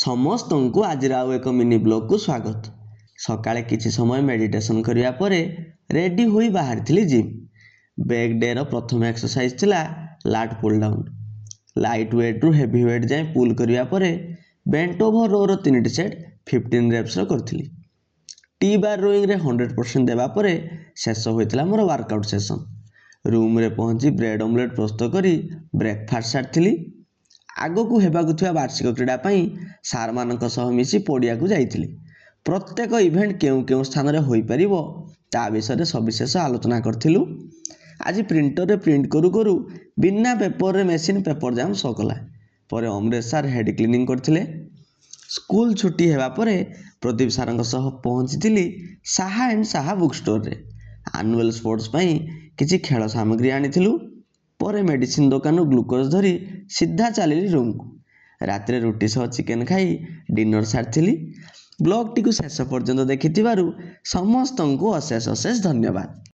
ସମସ୍ତଙ୍କୁ ଆଜିର ଆଉ ଏକ ମିନି ବ୍ଲଗକୁ ସ୍ୱାଗତ। ସକାଳେ କିଛି ସମୟ ମେଡିଟେସନ୍ କରିବା ପରେ ରେଡ଼ି ହୋଇ ବାହାରିଥିଲି ଜିମ୍। ବେକ୍ ଡେର ପ୍ରଥମ ଏକ୍ସରସାଇଜ୍ ଥିଲା ଲାଟ୍ ପୁଲ୍ ଡାଉନ୍। ଲାଇଟ୍ ୱେଟ୍ରୁ ହେଭି ୱେଟ୍ ଯାଏଁ ପୁଲ୍ କରିବା ପରେ ବେଣ୍ଟ ଓଭର୍ ରୋର 3ଟି ସେଟ୍ 15 ରେପ୍ସର କରିଥିଲି। ଟି ବାର୍ ରୋଇଂରେ 100% ଦେବା ପରେ ଶେଷ ହୋଇଥିଲା ମୋର ୱାର୍କଆଉଟ୍ ସେସନ୍। ରୁମ୍ରେ ପହଞ୍ଚି ବ୍ରେଡ୍ ଅମଲେଟ୍ ପ୍ରସ୍ତୁତ କରି ବ୍ରେକଫାଷ୍ଟ ସାରିଥିଲି। ଆଗକୁ ହେବାକୁ ଥିବା ବାର୍ଷିକ କ୍ରୀଡ଼ା ପାଇଁ ସାର୍ମାନଙ୍କ ସହ ମିଶି ପଡ଼ିଆକୁ ଯାଇଥିଲି। ପ୍ରତ୍ୟେକ ଇଭେଣ୍ଟ କେଉଁ କେଉଁ ସ୍ଥାନରେ ହୋଇପାରିବ ତା ବିଷୟରେ ସବିଶେଷ ଆଲୋଚନା କରିଥିଲୁ। ଆଜି ପ୍ରିଣ୍ଟରରେ ପ୍ରିଣ୍ଟ କରୁ କରୁ ବିନା ପେପରରେ ମେସିନ୍ ପେପର ଜାମ୍ ଶୋ କଲା। ପରେ ଅମରେଶ ସାର୍ ହେଡ୍ କ୍ଲିନିଂ କରିଥିଲେ। ସ୍କୁଲ ଛୁଟି ହେବା ପରେ ପ୍ରଦୀପ ସାର୍ଙ୍କ ସହ ପହଞ୍ଚିଥିଲି ସାହା ଆଣ୍ଡ ସାହା ବୁକ୍ ଷ୍ଟୋରରେ। ଆନୁଆଲ୍ ସ୍ପୋର୍ଟସ୍ ପାଇଁ କିଛି ଖେଳ ସାମଗ୍ରୀ ଆଣିଥିଲୁ। ପରେ ମେଡ଼ିସିନ ଦୋକାନରୁ ଗ୍ଲୁକୋଜ୍ ଧରି ସିଧା ଚାଲିଲି ରୁମ୍କୁ। ରାତିରେ ରୁଟି ସହ ଚିକେନ୍ ଖାଇ ଡିନର ସାରିଥିଲି। ବ୍ଲଗ୍ଟିକୁ ଶେଷ ପର୍ଯ୍ୟନ୍ତ ଦେଖିଥିବାରୁ ସମସ୍ତଙ୍କୁ ଅଶେଷ ଅଶେଷ ଧନ୍ୟବାଦ।